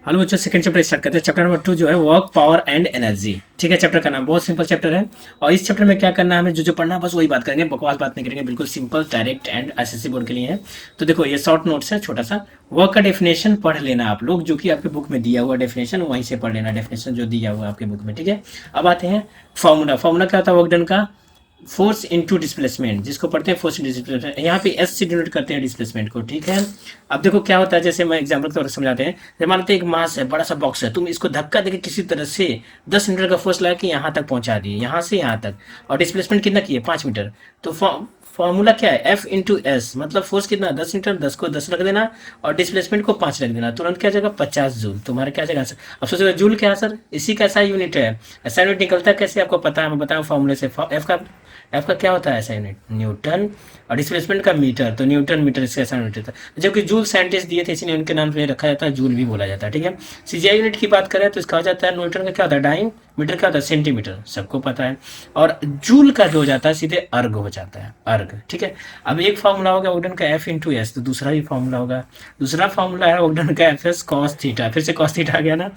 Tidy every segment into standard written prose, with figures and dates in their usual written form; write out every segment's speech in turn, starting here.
Hello बच्चों, second chapter start करते हैं। चैप्टर नंबर 2 जो है वर्क, पावर एंड एनर्जी। ठीक है, चैप्टर का नाम बहुत सिंपल चैप्टर है। और इस चैप्टर में क्या करना है, हमें जो जो पढ़ना है बस वही बात करेंगे, बकवास बात नहीं करेंगे, बिल्कुल simple, direct and SSC board के लिए है। तो देखो, ये शॉर्ट नोट्स है, छोटा सा। वर्क का डेफिनेशन पढ़ लेना आप लोग, जो कि आपके बुक में दिया हुआ डेफिनेशन, वहीं से पढ़ लेना डेफिनेशन जो दिया हुआ है आपके बुक में। ठीक है, अब आते हैं फॉर्मूला। फॉर्मूला क्या होता है वर्क डन का? फोर्स इनटू डिस्प्लेसमेंट, जिसको पढ़ते हैं फोर्स इनटू डिस्प्लेसमेंट। यहाँ पे एस से डिनोट करते हैं डिस्प्लेसमेंट को। ठीक है, अब देखो क्या होता है, जैसे मैं एग्जांपल के तौर पर समझाते हैं। जैसे मानते हैं एक मास है, बड़ा सा बॉक्स है, तुम इसको धक्का देके किसी तरह से 10 मीटर का फोर्स लगा के यहाँ तक पहुंचा दिए, यहाँ से यहाँ तक, और डिस्प्लेसमेंट कितना किए, 5 मीटर। तो फॉर्मूला क्या है, एफ इंटू एस, मतलब फोर्स कितना, 10 मीटर, 10 को 10 रख देना और डिस्प्लेसमेंट को 5 रख देना, तुरंत क्या जाएगा, 50 जूल। तुम्हारा क्या जाएगा आंसर। अब सोचो जूल क्या है सर, इसी का ऐसा यूनिट है। ऐसा यूनिट निकलता है कैसे, आपको पता है, मैं बताऊँ फॉर्मूले से। एफ का क्या होता है ऐसा यूनिट, न्यूटन, और डिस्प्लेसमेंट का मीटर, तो न्यूटन मीटर इसका ऐसा यूनिट था। जबकि जूल साइंटिस्ट दिए थे, इसलिए उनके नाम पे रखा जाता है, जूल भी बोला जाता है। ठीक है, सीजीआई यूनिट की बात करें तो इसका हो जाता है, न्यूटन का क्या होता है डाइन, मीटर क्या होता है सेंटीमीटर, सबको पता है। और जूल का जो हो जाता है सीधे अर्ग हो जाता है, अर्ग। ठीक है, अब एक फॉर्मूला होगा वोल्टन का एफ इंटू एस, तो दूसरा भी फॉर्मूला होगा। दूसरा फॉर्मूला है वोल्टन का एफ एस कॉस थीटा। फिर से कॉस थीटा आ गया ना,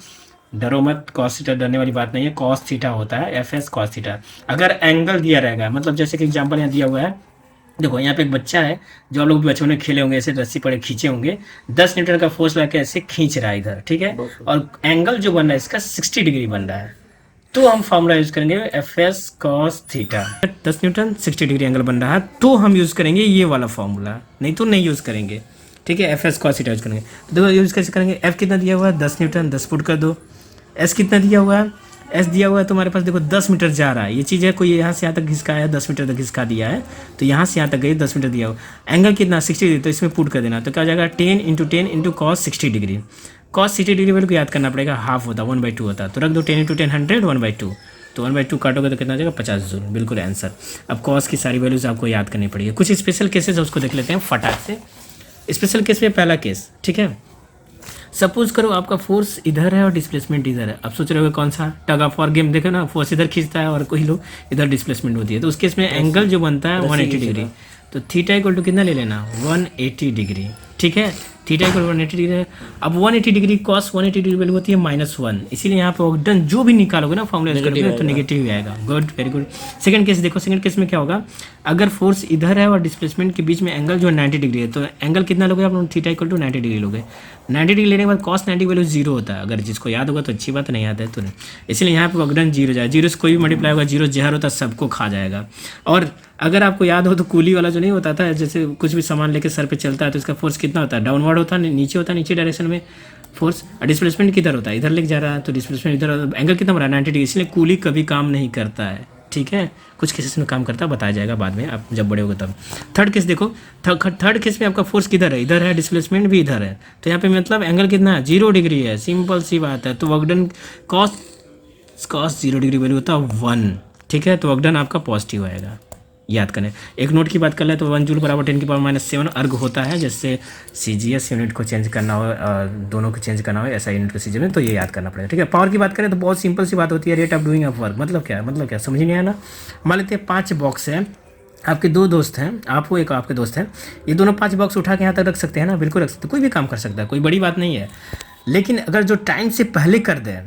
डरो मत, कॉस थीटा डरने वाली बात नहीं है, कॉस थीटा होता है, एफ एस कॉस थीटा। अगर एंगल दिया रहेगा, मतलब जैसे कि एग्जांपल यहाँ दिया हुआ है, देखो यहाँ पे एक बच्चा है, जो आप लोग भी बचपन में खेले होंगे, ऐसे रस्सी पड़े खींचे होंगे, 10 न्यूटन का फोर्स लगा के ऐसे खींच रहा है इधर। ठीक है, और एंगल जो बन रहा है इसका 60 डिग्री बन रहा है, तो हम फॉर्मूला यूज करेंगे F S cos theta. 10 Newton 60 degree angle बन रहा है, तो हम यूज करेंगे ये वाला फॉर्मूला, नहीं तो नहीं यूज करेंगे। ठीक है, F S cos theta use करेंगे। तो देखो यूज कैसे करेंगे, एफ कितना दिया हुआ है, 10 न्यूटन, 10 फुट कर दो। एस कितना दिया हुआ है, एस दिया हुआ है तुम्हारे पास, देखो 10 मीटर जा रहा है, ये चीज़ है, कोई यहाँ से यहाँ तक घिसका है, 10 मीटर तक घिसका दिया है, तो यहाँ से यहाँ तक गई, 10 मीटर दिया हुआ। एंगल कितना 60 डिग्री, तो इसमें पुट कर देना, तो क्या हो जाएगा 10 × 10 × cos 60 degree. Cos 60 degree value को याद करना पड़ेगा, हाफ होता, 1/2 होता, तो रख दो 10 × 10 100, 1/2, तो 1/2 काटोगे तो कितना आ जाएगा, 50 जूल, बिल्कुल आंसर। अब कॉस की सारी वैल्यूज आपको याद करनी पड़ेगी। कुछ स्पेशल केसेस है उसको देख लेते हैं फटाक से। स्पेशल केस में पहला केस, ठीक है, सपोज करो आपका फोर्स इधर है और डिस्प्लेसमेंट इधर है। अब सोच रहे हो कौन सा, टग ऑफ वॉर गेम देखो ना, फोर्स इधर खींचता है और कोई लोग इधर डिस्प्लेसमेंट होती है, तो उस केस में एंगल जो बनता है 180 डिग्री। तो थीटा इक्वल टू कितना ले लेना, 180 डिग्री। ठीक है, थीटा इक्वल 180 डिग्री है। अब 180 डिग्री कॉस 180 डिग्री वैल्यू होती है -1, इसीलिए यहाँ पे डन जो भी निकालोगे ना फॉर्मूला करोगे तो नेगेटिव ही आएगा। Good, very good. Second case देखो, सेकंड केस में क्या होगा, अगर फोर्स इधर है और डिस्प्लेसमेंट के बीच में एंगल जो है 90 डिग्री है, तो एंगल कितना लोगे आप लोग, थीटा इक्वल टू 90 डिग्री लोगे। 90 डिग्री लेने के बाद कॉस 90 वैल्यू 0 होता है, अगर जिसको याद होगा तो अच्छी बात, नहीं याद है तो नहीं। इसलिए यहाँ पे ऑगडन 0 जाए, 0 से कोई भी मल्टीप्लाई होगा, 0 जहर होता है, सबको खा जाएगा। और अगर आपको याद हो तो कूली वाला जो नहीं होता था, जैसे कुछ भी सामान लेके सर पे चलता है तो इसका फोर्स कितना होता है, डाउनवर्ड होता है, नीचे होता है, नीचे डायरेक्शन में फोर्स। डिस्प्लेसमेंट किधर होता है, इधर लेके जा रहा है, तो डिस्प्लेसमेंट इधर, एंगल कितना बना है 90 डिग्री, इसलिए कूली कभी काम नहीं करता है। ठीक है, कुछ केसेस में काम करता है, बताया जाएगा बाद में आप जब बड़े होगे तब। थर्ड केस देखो, थर्ड केस में आपका फोर्स किधर है, इधर है, डिस्प्लेसमेंट भी इधर है, तो यहाँ पे मतलब एंगल कितना है, 0 डिग्री है, सिंपल सी बात है। तो वर्कडन कॉस 0 डिग्री वैल्यू होता है 1। ठीक है, तो वर्कडन आपका पॉजिटिव आएगा, याद करें। एक नोट की बात कर ले तो 1 जूल बराबर 10⁻⁷ अर्ग होता है। जैसे CGS यूनिट को चेंज करना हो, दोनों को चेंज करना हो, ऐसा यूनिट को CGS में, तो ये याद करना पड़ेगा। ठीक है, पावर की बात करें तो बहुत सिंपल सी बात होती है, rate of doing of work. मतलब क्या है, मतलब क्या समझ नहीं आया ना। मान लेते हैं 5 बॉक्स हैं, आपके 2 दोस्त हैं, आप हो एक आपके दोस्त हैं, ये दोनों 5 बॉक्स उठा के यहाँ तक रख सकते हैं ना, बिल्कुल रख सकते हैं, कोई भी काम कर सकता है, कोई बड़ी बात नहीं है। लेकिन अगर जो टाइम से पहले कर दें,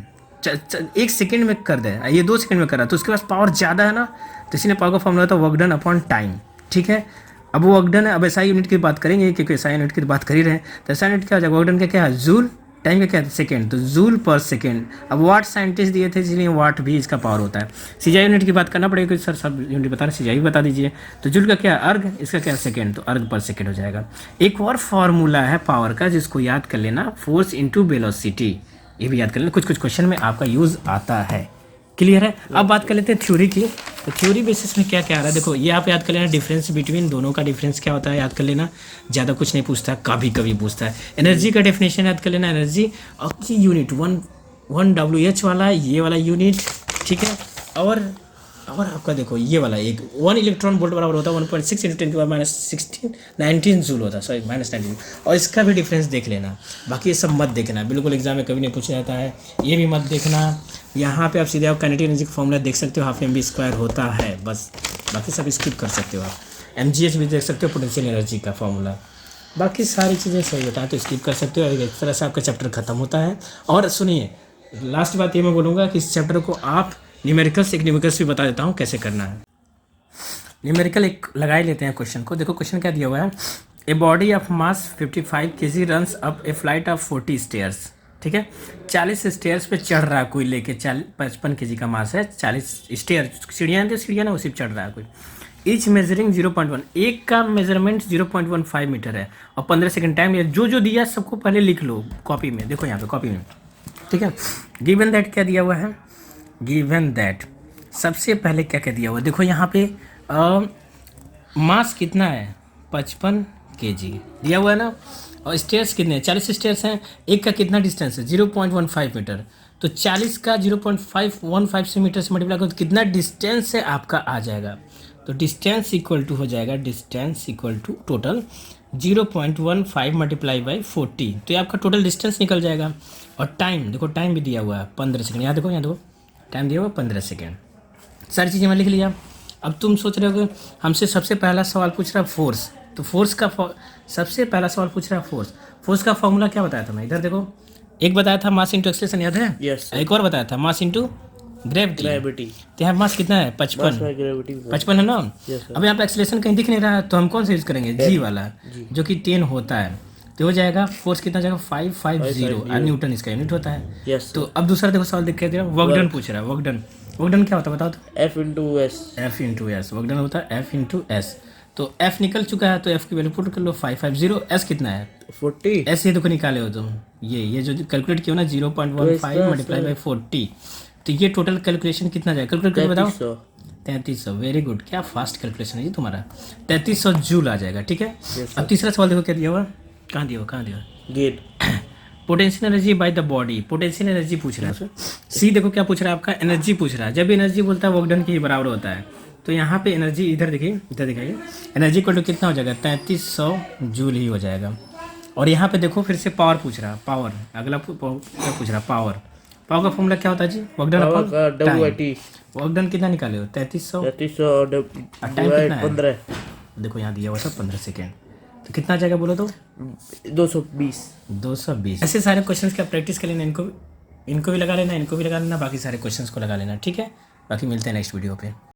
1 सेकेंड में कर दें, ये 2 सेकेंड में कर रहा है, तो उसके पास पावर ज़्यादा है ना, तो इसलिए पावर का फॉर्मूला होता है वर्क डन अपॉन टाइम। ठीक है, अब वो वर्क डन है, अब एसआई यूनिट की बात करेंगे क्योंकि एसआई यूनिट की बात कर ही रहे हैं, तो एसआई यूनिट क्या हो जाएगा, वर्क डन का क्या है, जूल, टाइम का क्या है सेकेंड, तो जूल पर सेकेंड। अब वाट साइंटिस्ट दिए थे, इसलिए वाट भी इसका पावर होता है। सीजीआई यूनिट की बात करना पड़ेगा, सर सब यूनिट बता रहे, सीजीआई भी बता दीजिए। तो जूल का क्या है, अर्ग, इसका क्या है सेकेंड, तो अर्ग पर सेकेंड हो जाएगा। एक और फॉर्मूला है पावर का, जिसको याद कर लेना, फोर्स इंटू वेलोसिटी, ये भी याद कर लेना, कुछ कुछ क्वेश्चन में आपका यूज़ आता है। क्लियर है। अब बात कर लेते हैं थ्योरी की, तो थ्योरी बेसिस में क्या क्या आ रहा है, देखो ये आप याद कर लेना, डिफरेंस बिटवीन दोनों का डिफरेंस क्या होता है याद कर लेना, ज़्यादा कुछ नहीं पूछता, कभी कभी पूछता है। एनर्जी का डेफिनेशन याद कर लेना, एनर्जी और यूनिट 1 WH वाला, ये वाला यूनिट। ठीक है, और आपका देखो ये वाला एक 1 इलेक्ट्रॉन वोल्ट बराबर होता है 1.6 × 10⁻16 19 जूल होता है, सॉरी -19, और इसका भी डिफरेंस देख लेना। बाकी ये सब मत देखना, बिल्कुल एग्जाम में कभी नहीं पूछा जाता है, ये भी मत देखना। यहाँ पे आप सीधे आप काइनेटिक एनर्जी का फॉर्मूला देख सकते हो, ½ mv² होता है बस, बाकी सब स्किप कर सकते हो आप। MGH भी देख सकते हो, पोटेंशियल एनर्जी का फॉर्मूला, बाकी सारी चीज़ें सही होता है तो स्किप कर सकते हो। इस तरह से आपका चैप्टर खत्म होता है। और सुनिए, लास्ट बात ये मैं बोलूँगा कि इस चैप्टर को आप न्यूमेरिकल्स एक न्यूमेरिकल्स भी बता देता हूँ कैसे करना है। न्यूमेरिकल एक लगा ही लेते हैं क्वेश्चन को। देखो क्वेश्चन क्या दिया हुआ है, a body of mass 55 kg runs up A flight of 40 stairs. ठीक है, 40 स्टेयर्स पे चढ़ रहा है कोई, लेके 55 kg का मास है, 40 स्टेयर सीढ़ियाँ थी, सीढ़ियाँ ना उसी पे चढ़ रहा है कोई। ईच मेजरिंग 0.1, एक का मेजरमेंट 0.15 मीटर है और 15 सेकंड टाइम है। जो जो दिया सबको पहले लिख लो कॉपी में, देखो यहाँ पे कॉपी में। ठीक है, गिवन दैट क्या दिया हुआ है, गिवन दैट सबसे पहले क्या क्या दिया हुआ है, देखो यहाँ पे मास कितना है 55 kg दिया हुआ है ना, और स्टेयर्स कितने हैं 40 स्टेयर्स हैं, एक का कितना डिस्टेंस है 0.15 मीटर, तो 40 का 0.515 से मीटर से मल्टीप्लाई करो तो कितना डिस्टेंस है आपका आ जाएगा। तो डिस्टेंस इक्वल टू हो जाएगा, distance equal to total 0.15 multiply by 40, तो ये आपका टोटल डिस्टेंस निकल जाएगा। और टाइम देखो, टाइम भी दिया हुआ है 15 सेकेंड, यहाँ देखो टाइम दिया हुआ 15 सेकेंड। सारी चीज़ें मैं लिख लिया। अब तुम सोच रहे हो कि हमसे सबसे पहला सवाल पूछ रहा है फोर्स, तो फोर्स का सबसे पहला सवाल पूछ रहा है फोर्स का फॉर्मूला क्या बताया था मैं, इधर देखो, एक बताया था मास इंटू एक्सेलरेशन, याद है? यस। एक और बताया था मास इंटू ग्रेविटी। तो यहाँ मास कितना है 55 है ना। अब यहाँ पे एक्सेलरेशन कहीं दिख नहीं रहा है तो हम कौन सा यूज करेंगे, जी वाला, जो कि 10 होता है, तो हो जाएगा फोर्स कितना जाएगा 550 और न्यूटन इसका यूनिट होता है। yes, तो अब दूसरा देखो सवाल देख के वर्क डन पूछ रहा है, वर्क डन क्या होता है बताओ तो? F into S work done होता है F इंटू एस। तो F निकल चुका है तो F की वैल्यू पुट कर लो 550। S कितना है 40, S ये देखो निकाले हो तुम, ये जो कैलकुलेट किया हो ना 0.15 मल्टीप्लाई बाई 40, तो ये टोटल कैलकुलेशन कितना जाएगा, कैलकुलेट करके बताओ। 3300, वेरी गुड, क्या फास्ट कैलकुलेशन है जी तुम्हारा, 3300 जूल आ जाएगा। ठीक है, अब तीसरा सवाल देखो क्या दिया हुआ, कहाँ दिया gain potential energy by the body, potential energy पूछ रहा है। सी देखो क्या पूछ रहा है आपका, एनर्जी पूछ रहा है। जब एनर्जी बोलता है वर्क डन के ही बराबर होता है, तो यहाँ पे एनर्जी इधर देखिए, इधर दिखाइए, एनर्जी इक्वल टू कितना हो जाएगा 3300 जूल ही हो जाएगा। और यहाँ पे देखो फिर से पावर पूछ रहा है, पावर अगला क्या पूछ रहा है, पावर का फॉर्मूला क्या होता है जी, work done upon time. Work done कितना निकाले हो 3300 और टाइम कितना है 15, देखो यहाँ दिया हुआ था 15 सेकेंड, तो कितना आ जाएगा बोलो तो 220। ऐसे सारे क्वेश्चंस का प्रैक्टिस कर लेना, इनको भी लगा लेना, बाकी सारे क्वेश्चंस को लगा लेना। ठीक है, बाकी मिलते हैं नेक्स्ट वीडियो पे।